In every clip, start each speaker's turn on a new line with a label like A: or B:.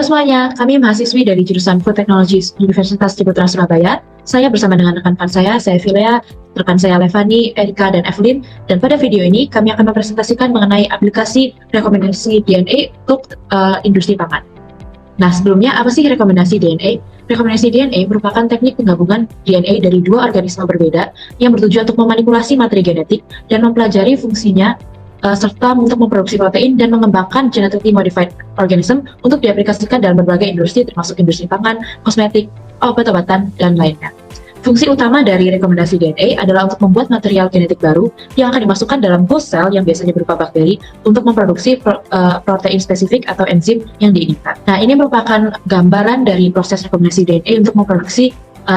A: semuanya, kami mahasiswi dari jurusan Food Technologies Universitas Ciputra Surabaya. Saya bersama dengan rekan-rekan saya Filea, rekan saya Levani, Erika, dan Evelyn. Dan pada video ini, kami akan mempresentasikan mengenai aplikasi rekomendasi DNA untuk industri pangan. Nah, sebelumnya, apa sih rekomendasi DNA? Rekomendasi DNA merupakan teknik penggabungan DNA dari dua organisme berbeda yang bertujuan untuk memanipulasi materi genetik dan mempelajari fungsinya serta untuk memproduksi protein dan mengembangkan genetically modified organism untuk diaplikasikan dalam berbagai industri termasuk industri pangan, kosmetik, obat-obatan, dan lainnya. Fungsi utama dari rekomendasi DNA adalah untuk membuat material genetik baru yang akan dimasukkan dalam host cell yang biasanya berupa bakteri untuk memproduksi protein spesifik atau enzim yang diinginkan. Nah, ini merupakan gambaran dari proses rekomendasi DNA untuk memproduksi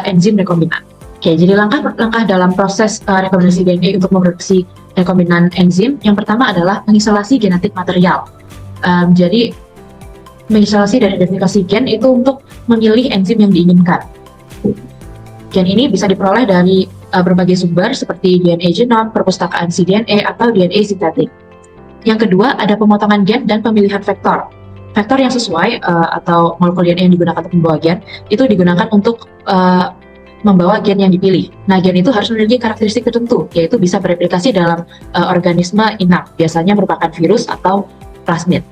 A: enzim rekombinan. Oke, jadi langkah-langkah dalam proses rekomendasi DNA untuk memproduksi rekombinan enzim, yang pertama adalah mengisolasi genetik material. Jadi, mengisolasi dan identifikasi gen itu untuk memilih enzim yang diinginkan. Gen ini bisa diperoleh dari berbagai sumber seperti DNA genom, perpustakaan cDNA, atau DNA sintetik. Yang kedua, ada pemotongan gen dan pemilihan vektor. Vektor yang sesuai atau molekul DNA yang digunakan untuk membawa gen, itu digunakan untuk membawa gen yang dipilih. Nah, gen itu harus memiliki karakteristik tertentu, yaitu bisa bereplikasi dalam organisme inang, biasanya merupakan virus atau plasmid.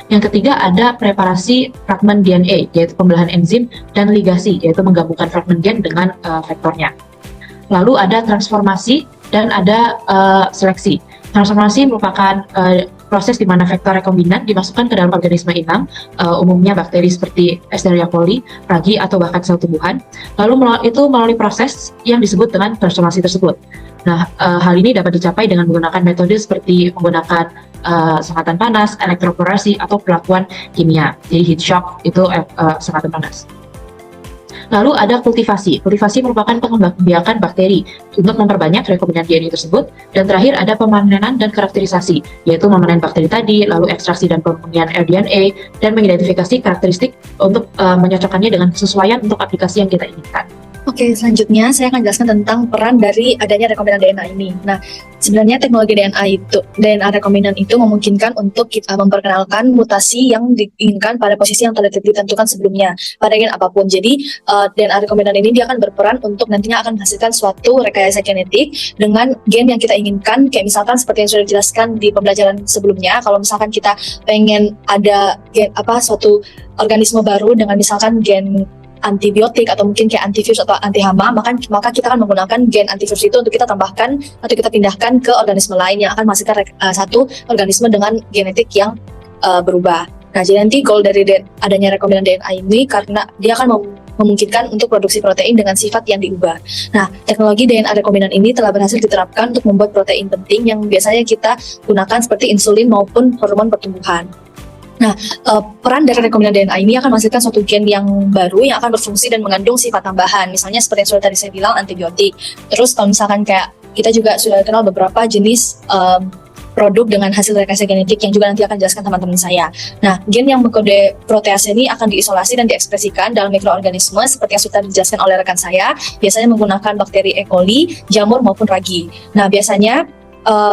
A: Yang ketiga, ada preparasi fragmen DNA, yaitu pembelahan enzim, dan ligasi, yaitu menggabungkan fragmen gen dengan vektornya. Lalu ada transformasi dan ada seleksi. Transformasi merupakan proses di mana vektor rekombinan dimasukkan ke dalam organisme inang, umumnya bakteri seperti Escherichia coli, ragi, atau bahkan sel tumbuhan. Lalu itu melalui proses yang disebut dengan transformasi tersebut. Nah, hal ini dapat dicapai dengan menggunakan metode seperti menggunakan sengatan panas, elektroporasi, atau perlakuan kimia. Jadi heat shock itu sengatan panas. Lalu ada kultivasi. Kultivasi merupakan pengembangbiakan bakteri untuk memperbanyak rekombinan DNA tersebut. Dan terakhir ada pemanenan dan karakterisasi, yaitu memanen bakteri tadi, lalu ekstraksi dan pemurnian rDNA, dan mengidentifikasi karakteristik untuk menyocokkannya dengan kesesuaian untuk aplikasi yang kita inginkan.
B: Oke, selanjutnya saya akan jelaskan tentang peran dari adanya rekombinan DNA ini. Nah, sebenarnya teknologi DNA rekombinan itu memungkinkan untuk kita memperkenalkan mutasi yang diinginkan pada posisi yang telah ditentukan sebelumnya pada gen apapun. Jadi, DNA rekombinan ini dia akan berperan untuk nantinya akan menghasilkan suatu rekayasa genetik dengan gen yang kita inginkan. Kayak misalkan seperti yang sudah dijelaskan di pembelajaran sebelumnya, kalau misalkan kita pengen ada gen suatu organisme baru dengan misalkan gen antibiotik atau mungkin kayak antivirus atau anti hama, maka kita akan menggunakan gen antivirus itu untuk kita tambahkan atau kita pindahkan ke organisme lain yang akan menghasilkan satu organisme dengan genetik yang berubah. Nah, jadi nanti goal dari adanya rekombinan DNA ini karena dia akan memungkinkan untuk produksi protein dengan sifat yang diubah. Nah, teknologi DNA rekombinan ini telah berhasil diterapkan untuk membuat protein penting yang biasanya kita gunakan seperti insulin maupun hormon pertumbuhan. Nah, peran dari rekombinan DNA ini akan menghasilkan suatu gen yang baru yang akan berfungsi dan mengandung sifat tambahan. Misalnya seperti yang sudah tadi saya bilang, antibiotik. Terus kalau misalkan kayak kita juga sudah kenal beberapa jenis produk dengan hasil rekayasa genetik yang juga nanti akan dijelaskan teman-teman saya. Nah, gen yang mengkode protease ini akan diisolasi dan diekspresikan dalam mikroorganisme seperti yang sudah dijelaskan oleh rekan saya, biasanya menggunakan bakteri E. coli, jamur maupun ragi. Nah, biasanya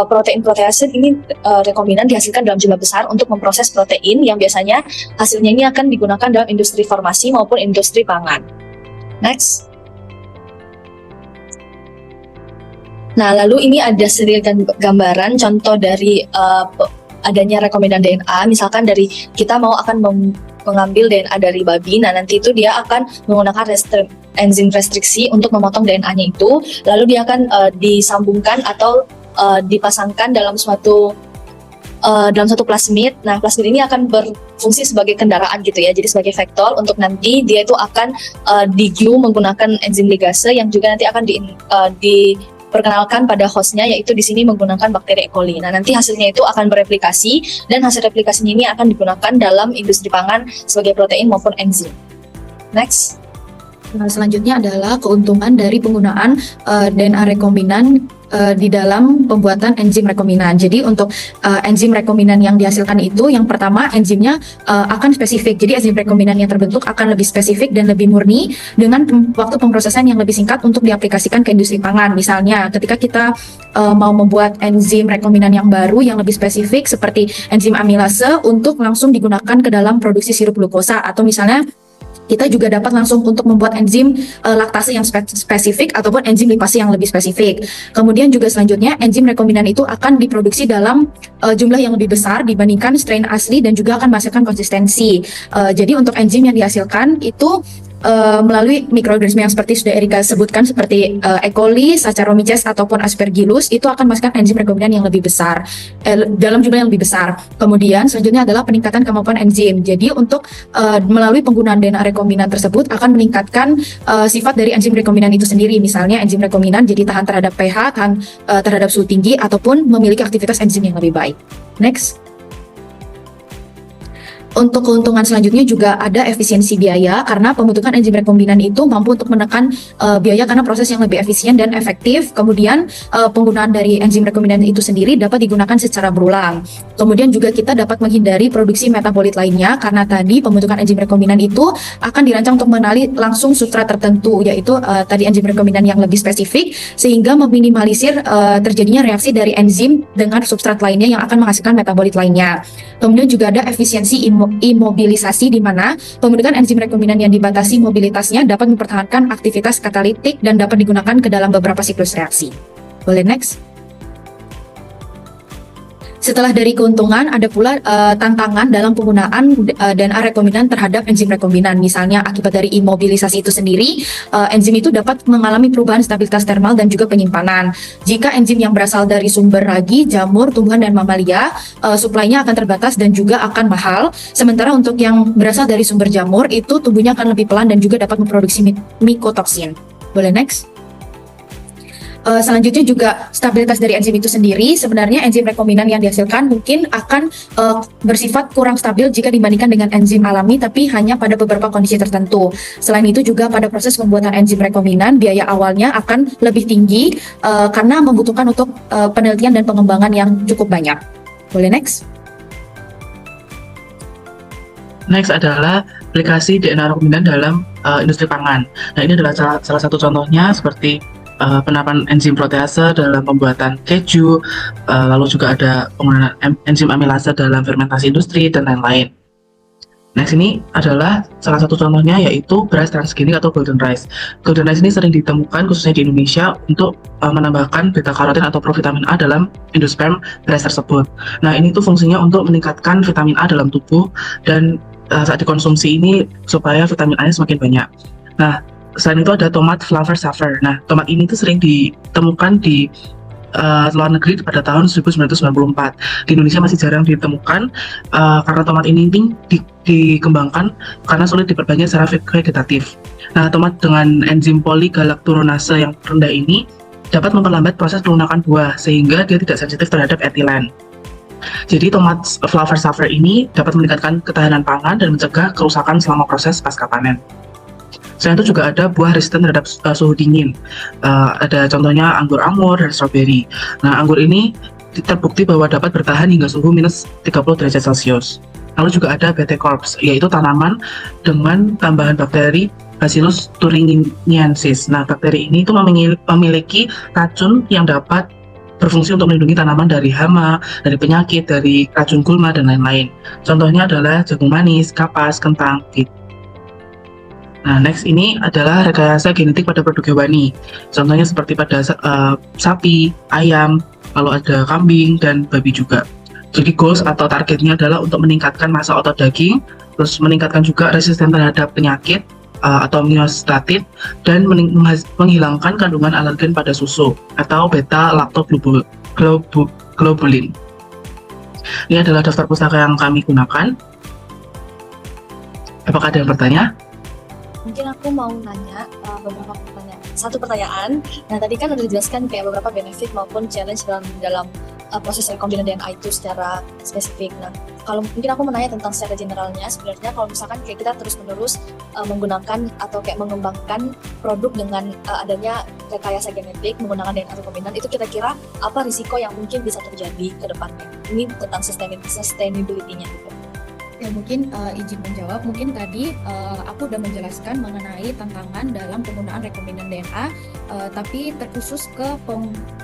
B: protein protease ini rekombinan dihasilkan dalam jumlah besar untuk memproses protein yang biasanya hasilnya ini akan digunakan dalam industri farmasi maupun industri pangan. Next. Nah, lalu ini ada sedikit gambaran contoh dari adanya rekombinan DNA. Misalkan dari kita akan mengambil DNA dari babi, nah nanti itu dia akan menggunakan enzim restriksi untuk memotong DNA-nya itu, lalu dia akan disambungkan atau dipasangkan dalam suatu plasmid. Nah, plasmid ini akan berfungsi sebagai kendaraan gitu ya, jadi sebagai vektor untuk nanti dia itu akan di-glue menggunakan enzim ligase yang juga nanti akan diperkenalkan pada hostnya, yaitu di sini menggunakan bakteri E. coli. Nah, nanti hasilnya itu akan bereplikasi dan hasil replikasinya ini akan digunakan dalam industri pangan sebagai protein maupun enzim. Next.
C: Nah, selanjutnya adalah keuntungan dari penggunaan DNA rekombinan di dalam pembuatan enzim rekombinan. Jadi untuk enzim rekombinan yang dihasilkan itu, yang pertama enzimnya akan spesifik. Jadi enzim rekombinan yang terbentuk akan lebih spesifik dan lebih murni dengan waktu pemrosesan yang lebih singkat untuk diaplikasikan ke industri pangan. Misalnya ketika kita mau membuat enzim rekombinan yang baru yang lebih spesifik seperti enzim amilase untuk langsung digunakan ke dalam produksi sirup glukosa, atau misalnya kita juga dapat langsung untuk membuat enzim laktase yang spesifik ataupun enzim lipase yang lebih spesifik. Kemudian juga selanjutnya enzim rekombinan itu akan diproduksi dalam jumlah yang lebih besar dibandingkan strain asli dan juga akan menghasilkan konsistensi. Jadi untuk enzim yang dihasilkan itu melalui mikroorganisme yang seperti sudah Erika sebutkan seperti E. coli, Saccharomyces ataupun Aspergillus, itu akan menghasilkan enzim rekombinan yang lebih besar dalam jumlah yang lebih besar. Kemudian selanjutnya adalah peningkatan kemampuan enzim. Jadi untuk melalui penggunaan DNA rekombinan tersebut akan meningkatkan sifat dari enzim rekombinan itu sendiri. Misalnya enzim rekombinan jadi tahan terhadap pH, tahan terhadap suhu tinggi ataupun memiliki aktivitas enzim yang lebih baik. Next. Untuk keuntungan selanjutnya juga ada efisiensi biaya, karena pembentukan enzim rekombinan itu mampu untuk menekan biaya karena proses yang lebih efisien dan efektif. Kemudian penggunaan dari enzim rekombinan itu sendiri dapat digunakan secara berulang. Kemudian juga kita dapat menghindari produksi metabolit lainnya, karena tadi pembentukan enzim rekombinan itu akan dirancang untuk mengenali langsung substrat tertentu, yaitu tadi enzim rekombinan yang lebih spesifik, sehingga meminimalisir terjadinya reaksi dari enzim dengan substrat lainnya yang akan menghasilkan metabolit lainnya. Kemudian juga ada efisiensi imobilisasi, di mana pembentukan enzim rekombinan yang dibatasi mobilitasnya dapat mempertahankan aktivitas katalitik dan dapat digunakan ke dalam beberapa siklus reaksi. Boleh next? Setelah dari keuntungan, ada pula tantangan dalam penggunaan DNA rekombinan terhadap enzim rekombinan. Misalnya akibat dari imobilisasi itu sendiri, enzim itu dapat mengalami perubahan stabilitas termal dan juga penyimpanan. Jika enzim yang berasal dari sumber ragi, jamur, tumbuhan, dan mamalia, suplainya akan terbatas dan juga akan mahal. Sementara untuk yang berasal dari sumber jamur, itu tumbuhnya akan lebih pelan dan juga dapat memproduksi mikotoksin. Boleh next? Selanjutnya juga stabilitas dari enzim itu sendiri. Sebenarnya enzim rekombinan yang dihasilkan mungkin akan bersifat kurang stabil jika dibandingkan dengan enzim alami, tapi hanya pada beberapa kondisi tertentu. Selain itu juga pada proses pembuatan enzim rekombinan, biaya awalnya akan lebih tinggi karena membutuhkan untuk penelitian dan pengembangan yang cukup banyak. Boleh next?
D: Next adalah aplikasi DNA rekombinan dalam industri pangan. Nah, ini adalah salah satu contohnya seperti penerapan enzim protease dalam pembuatan keju, lalu juga ada penggunaan enzim amilase dalam fermentasi industri, dan lain-lain. Next ini adalah salah satu contohnya, yaitu beras transgenik atau golden rice. Golden rice ini sering ditemukan khususnya di Indonesia untuk menambahkan beta karotin atau provitamin A dalam endosperm beras tersebut. Nah, ini tuh fungsinya untuk meningkatkan vitamin A dalam tubuh, dan saat dikonsumsi ini supaya vitamin A-nya semakin banyak. Nah, selain itu ada tomat flavor saver. Nah, tomat ini tuh sering ditemukan di luar negeri pada tahun 1994. Di Indonesia masih jarang ditemukan karena tomat ini dikembangkan karena sulit diperbanyak secara vegetatif. Nah, tomat dengan enzim polygalacturonase yang rendah ini dapat memperlambat proses pelunakan buah sehingga dia tidak sensitif terhadap etilen. Jadi tomat flavor saver ini dapat meningkatkan ketahanan pangan dan mencegah kerusakan selama proses pasca panen. Selain itu juga ada buah resisten terhadap suhu dingin. Ada contohnya anggur amur dan stroberi. Nah, anggur ini terbukti bahwa dapat bertahan hingga suhu minus 30 derajat Celcius. Lalu juga ada BT Corps, yaitu tanaman dengan tambahan bakteri Bacillus thuringiensis. Nah, bakteri ini itu memiliki racun yang dapat berfungsi untuk melindungi tanaman dari hama, dari penyakit, dari racun gulma, dan lain-lain. Contohnya adalah jagung manis, kapas, kentang, gitu. Nah, next ini adalah rekayasa genetik pada produk hewani. Contohnya seperti pada sapi, ayam, lalu ada kambing, dan babi juga. Jadi goals atau targetnya adalah untuk meningkatkan massa otot daging, terus meningkatkan juga resisten terhadap penyakit atau myostatit, dan menghilangkan kandungan alergen pada susu atau beta lactoglobulin. Ini adalah daftar pustaka yang kami gunakan. Apakah ada yang bertanya?
B: Mungkin aku mau nanya beberapa pertanyaan. Satu pertanyaan. Nah, tadi kan udah dijelaskan kayak beberapa benefit maupun challenge dalam proses rekombinan DNA itu secara spesifik. Nah, kalau mungkin aku menanya tentang secara generalnya, sebenarnya kalau misalkan kayak kita terus-menerus menggunakan atau kayak mengembangkan produk dengan adanya rekayasa genetik menggunakan DNA rekombinan, itu kira-kira apa risiko yang mungkin bisa terjadi ke depannya? Ini tentang sustainability-nya gitu.
C: Ya mungkin izin menjawab, mungkin tadi aku udah menjelaskan mengenai tantangan dalam penggunaan rekombinan DNA, tapi terkhusus ke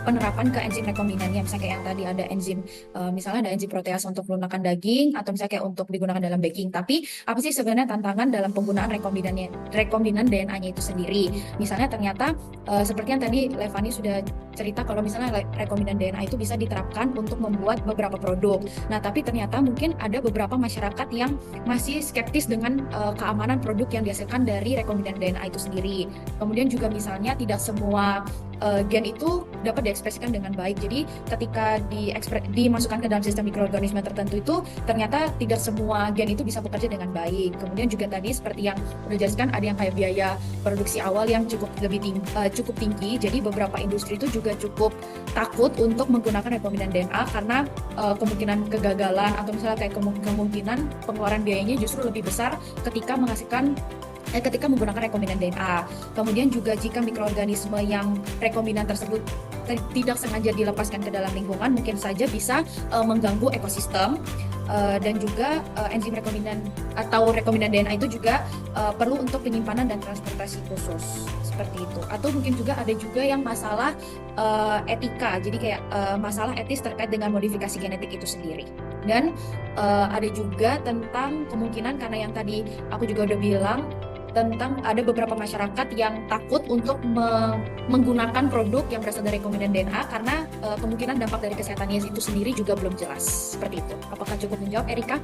C: penerapan ke enzim rekombinannya, misalnya kayak yang tadi ada enzim, misalnya ada enzim protease untuk melunakkan daging, atau misalnya kayak untuk digunakan dalam baking. Tapi apa sih sebenarnya tantangan dalam penggunaan rekombinan DNA-nya itu sendiri? Misalnya ternyata seperti yang tadi Levani sudah cerita kalau misalnya rekombinan DNA itu bisa diterapkan untuk membuat beberapa produk. Nah, tapi ternyata mungkin ada beberapa masyarakat yang masih skeptis dengan keamanan produk yang dihasilkan dari rekombinan DNA itu sendiri. Kemudian juga misalnya tidak semua gen itu dapat diekspresikan dengan baik. Jadi ketika dimasukkan ke dalam sistem mikroorganisme tertentu itu ternyata tidak semua gen itu bisa bekerja dengan baik. Kemudian juga tadi seperti yang udah jelaskan, ada yang kayak biaya produksi awal yang cukup tinggi. Jadi beberapa industri itu juga cukup takut untuk menggunakan rekombinan DNA karena kemungkinan kegagalan atau misalnya kayak kemungkinan pengeluaran biayanya justru lebih besar ketika menggunakan rekombinan DNA. Kemudian juga jika mikroorganisme yang rekombinan tersebut tidak sengaja dilepaskan ke dalam lingkungan, mungkin saja bisa mengganggu ekosistem. Dan juga enzim rekombinan atau rekombinan DNA itu juga perlu untuk penyimpanan dan transportasi khusus seperti itu. Atau mungkin juga ada juga yang masalah etika, jadi kayak masalah etis terkait dengan modifikasi genetik itu sendiri. Dan ada juga tentang kemungkinan, karena yang tadi aku juga udah bilang tentang ada beberapa masyarakat yang takut untuk menggunakan produk yang berasal dari rekombinan DNA karena kemungkinan dampak dari kesehatannya itu sendiri juga belum jelas. Seperti itu. Apakah cukup menjawab, Erika?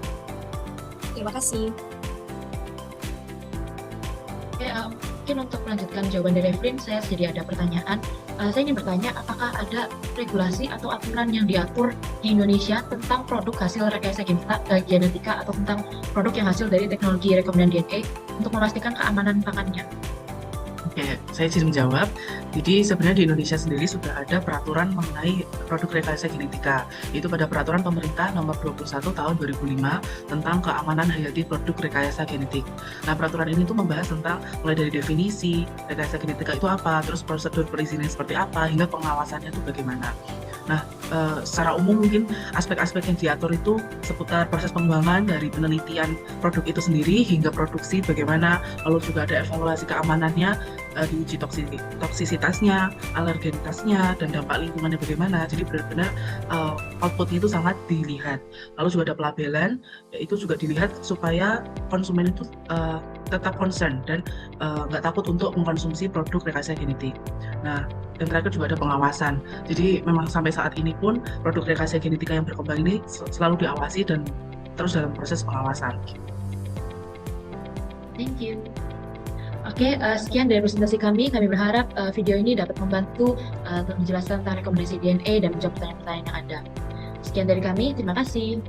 B: Terima kasih.
A: Oke, mungkin untuk melanjutkan jawaban dari Evelyn, saya jadi ada pertanyaan. Saya ingin bertanya, apakah ada regulasi atau aturan yang diatur di Indonesia tentang produk hasil rekayasa genetika atau tentang produk yang hasil dari teknologi rekombinan DNA untuk memastikan keamanan pangannya?
D: Oke, saya izin menjawab. Jadi sebenarnya di Indonesia sendiri sudah ada peraturan mengenai produk rekayasa genetika. Itu pada peraturan pemerintah nomor 21 tahun 2005 tentang keamanan hayati produk rekayasa genetik. Nah, peraturan ini tuh membahas tentang mulai dari definisi rekayasa genetika itu apa, terus prosedur perizinan seperti apa, hingga pengawasannya itu bagaimana. Nah, secara umum mungkin aspek-aspek yang diatur itu seputar proses pengembangan dari penelitian produk itu sendiri hingga produksi bagaimana, lalu juga ada evaluasi keamanannya, diuji toksisitasnya, alergenitasnya, dan dampak lingkungannya bagaimana. Jadi benar-benar outputnya itu sangat dilihat. Lalu juga ada pelabelan, yaitu juga dilihat supaya konsumen itu tetap concern dan nggak takut untuk mengkonsumsi produk rekayasa genetik. Nah, yang terakhir juga ada pengawasan. Jadi memang sampai saat ini pun produk rekayasa genetika yang berkembang ini selalu diawasi dan terus dalam proses pengawasan.
A: Thank you. Oke, sekian dari presentasi kami. Kami berharap video ini dapat membantu untuk menjelaskan tentang rekomendasi DNA dan menjawab pertanyaan-pertanyaan yang ada. Sekian dari kami, terima kasih.